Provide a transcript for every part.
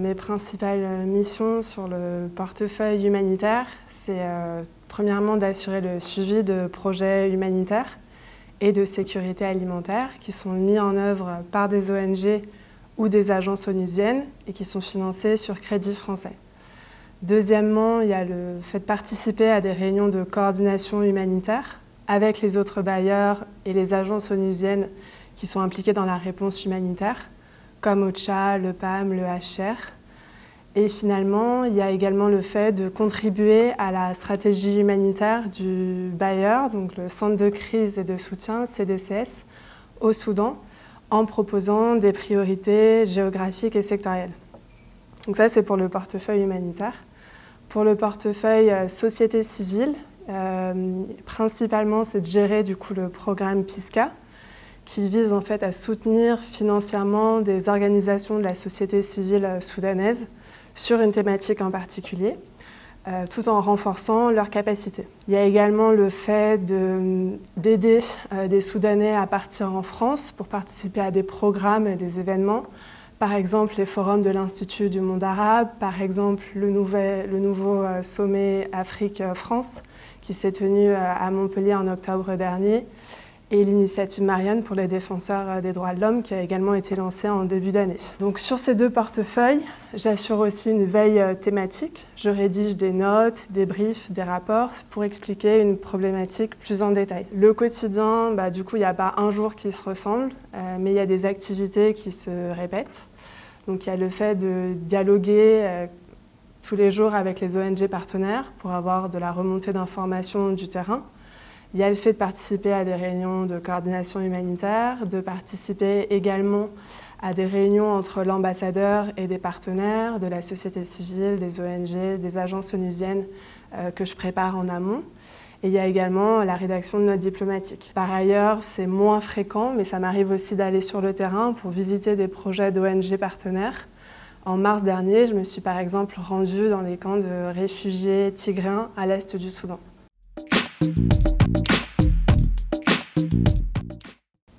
Mes principales missions sur le portefeuille humanitaire, c'est premièrement d'assurer le suivi de projets humanitaires et de sécurité alimentaire qui sont mis en œuvre par des ONG ou des agences onusiennes et qui sont financés sur crédit français. Deuxièmement, il y a le fait de participer à des réunions de coordination humanitaire avec les autres bailleurs et les agences onusiennes qui sont impliquées dans la réponse humanitaire, comme OCHA, le PAM, le HR. Et finalement, il y a également le fait de contribuer à la stratégie humanitaire du bailleur, donc le Centre de crise et de soutien, CDCS, au Soudan, en proposant des priorités géographiques et sectorielles. Donc ça, c'est pour le portefeuille humanitaire. Pour le portefeuille société civile, principalement, c'est de gérer du coup le programme PISCA, qui vise en fait à soutenir financièrement des organisations de la société civile soudanaise sur une thématique en particulier, tout en renforçant leurs capacités. Il y a également le fait d'aider des Soudanais à partir en France pour participer à des programmes et des événements, par exemple les forums de l'Institut du monde arabe, par exemple le nouveau sommet Afrique-France qui s'est tenu à Montpellier en octobre dernier, et l'initiative Marianne pour les défenseurs des droits de l'homme qui a également été lancée en début d'année. Donc sur ces deux portefeuilles, j'assure aussi une veille thématique. Je rédige des notes, des briefs, des rapports pour expliquer une problématique plus en détail. Le quotidien, du coup, il n'y a pas un jour qui se ressemble, mais il y a des activités qui se répètent. Donc il y a le fait de dialoguer tous les jours avec les ONG partenaires pour avoir de la remontée d'informations du terrain. Il y a le fait de participer à des réunions de coordination humanitaire, de participer également à des réunions entre l'ambassadeur et des partenaires, de la société civile, des ONG, des agences onusiennes que je prépare en amont. Et il y a également la rédaction de notes diplomatiques. Par ailleurs, c'est moins fréquent, mais ça m'arrive aussi d'aller sur le terrain pour visiter des projets d'ONG partenaires. En mars dernier, je me suis par exemple rendue dans les camps de réfugiés tigréens à l'est du Soudan.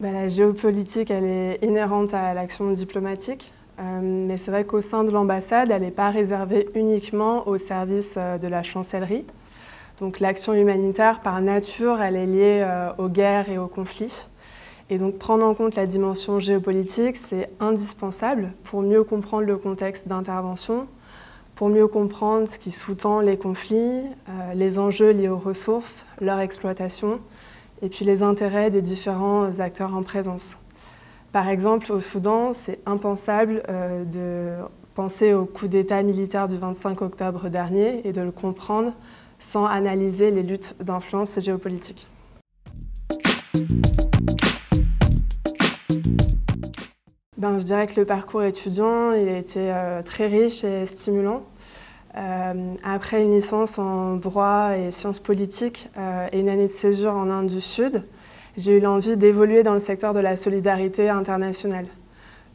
La géopolitique, elle est inhérente à l'action diplomatique, mais c'est vrai qu'au sein de l'ambassade, elle n'est pas réservée uniquement au service de la chancellerie. Donc l'action humanitaire, par nature, elle est liée aux guerres et aux conflits. Et donc prendre en compte la dimension géopolitique, c'est indispensable pour mieux comprendre le contexte d'intervention, pour mieux comprendre ce qui sous-tend les conflits, les enjeux liés aux ressources, leur exploitation, et puis les intérêts des différents acteurs en présence. Par exemple, au Soudan, c'est impensable de penser au coup d'État militaire du 25 octobre dernier et de le comprendre sans analyser les luttes d'influence géopolitique. Je dirais que le parcours étudiant il a été très riche et stimulant. Après une licence en droit et sciences politiques et une année de césure en Inde du Sud, j'ai eu l'envie d'évoluer dans le secteur de la solidarité internationale.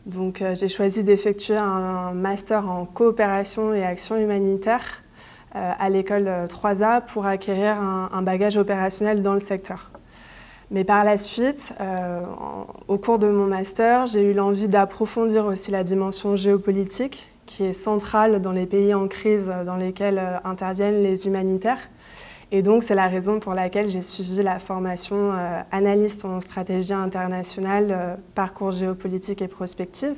Donc j'ai choisi d'effectuer un master en coopération et action humanitaire à l'école 3A pour acquérir un bagage opérationnel dans le secteur. Mais par la suite, au cours de mon master, j'ai eu l'envie d'approfondir aussi la dimension géopolitique qui est centrale dans les pays en crise dans lesquels interviennent les humanitaires. Et donc, c'est la raison pour laquelle j'ai suivi la formation analyste en stratégie internationale, parcours géopolitique et prospective,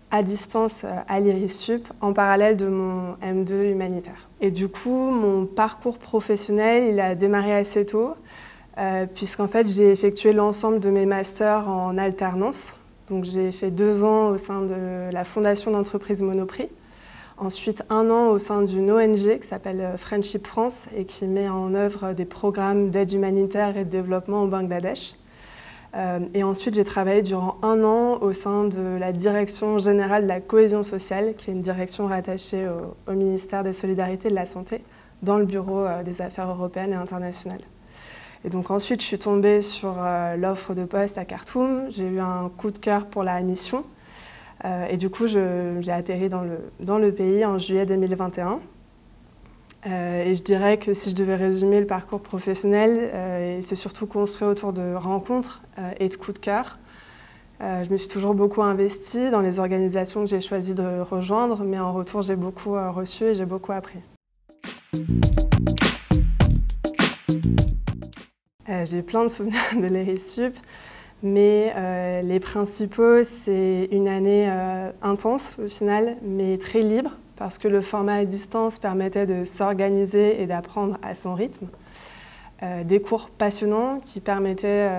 à distance à l'IRISUP, en parallèle de mon M2 humanitaire. Et du coup, mon parcours professionnel, il a démarré assez tôt, puisqu'en fait, j'ai effectué l'ensemble de mes masters en alternance. Donc, j'ai fait 2 ans au sein de la Fondation d'entreprise Monoprix. Ensuite, 1 an au sein d'une ONG qui s'appelle Friendship France et qui met en œuvre des programmes d'aide humanitaire et de développement au Bangladesh. Et ensuite, j'ai travaillé durant 1 an au sein de la Direction générale de la cohésion sociale, qui est une direction rattachée au ministère des Solidarités et de la Santé, dans le bureau des affaires européennes et internationales. Et donc ensuite, je suis tombée sur l'offre de poste à Khartoum. J'ai eu un coup de cœur pour la mission. Et du coup, j'ai atterri dans le pays en juillet 2021. Et je dirais que si je devais résumer le parcours professionnel, c'est surtout construit autour de rencontres et de coups de cœur. Je me suis toujours beaucoup investie dans les organisations que j'ai choisi de rejoindre, mais en retour, j'ai beaucoup reçu et j'ai beaucoup appris. J'ai plein de souvenirs de l'ERISUP, mais les principaux, c'est une année intense au final, mais très libre, parce que le format à distance permettait de s'organiser et d'apprendre à son rythme. Des cours passionnants qui permettaient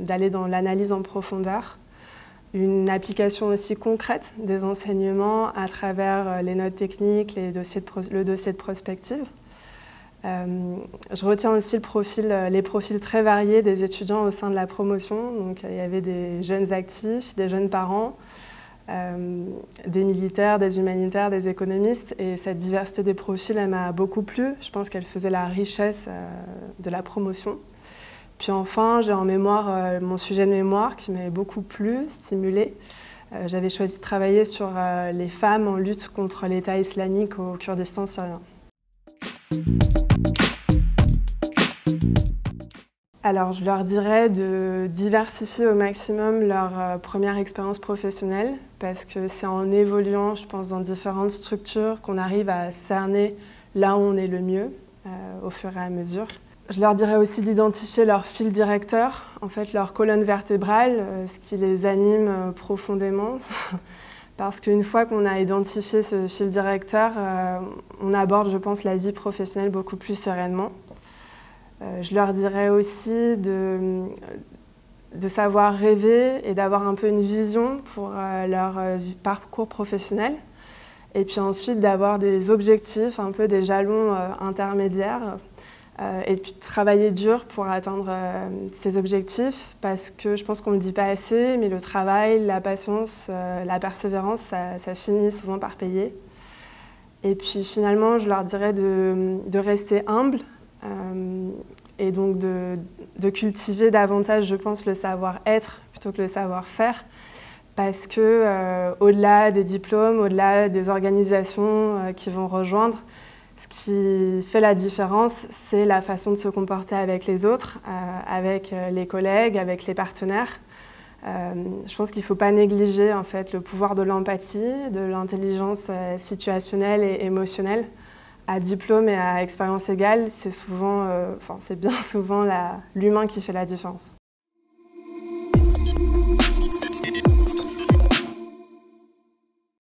d'aller dans l'analyse en profondeur. Une application aussi concrète des enseignements à travers les notes techniques, le dossier de prospective. Je retiens aussi les profils très variés des étudiants au sein de la promotion. Donc, il y avait des jeunes actifs, des jeunes parents, des militaires, des humanitaires, des économistes. Et cette diversité des profils, elle m'a beaucoup plu. Je pense qu'elle faisait la richesse de la promotion. Puis enfin, j'ai en mémoire mon sujet de mémoire qui m'avait beaucoup plu, stimulé. J'avais choisi de travailler sur les femmes en lutte contre l'État islamique au Kurdistan syrien. Alors, je leur dirais de diversifier au maximum leur première expérience professionnelle parce que c'est en évoluant, je pense, dans différentes structures qu'on arrive à cerner là où on est le mieux au fur et à mesure. Je leur dirais aussi d'identifier leur fil directeur, en fait leur colonne vertébrale, ce qui les anime profondément. Parce qu'une fois qu'on a identifié ce fil directeur, on aborde, je pense, la vie professionnelle beaucoup plus sereinement. Je leur dirais aussi de savoir rêver et d'avoir un peu une vision pour leur parcours professionnel. Et puis ensuite d'avoir des objectifs, un peu des jalons intermédiaires. Et puis de travailler dur pour atteindre ces objectifs parce que je pense qu'on ne le dit pas assez, mais le travail, la patience, la persévérance, ça finit souvent par payer. Et puis finalement, je leur dirais de rester humble et donc de cultiver davantage, je pense, le savoir-être plutôt que le savoir-faire parce que au-delà des diplômes, au-delà des organisations qui vont rejoindre, ce qui fait la différence, c'est la façon de se comporter avec les autres, avec les collègues, avec les partenaires. Je pense qu'il ne faut pas négliger en fait, le pouvoir de l'empathie, de l'intelligence situationnelle et émotionnelle. À diplôme et à expérience égale, c'est bien souvent l'humain qui fait la différence.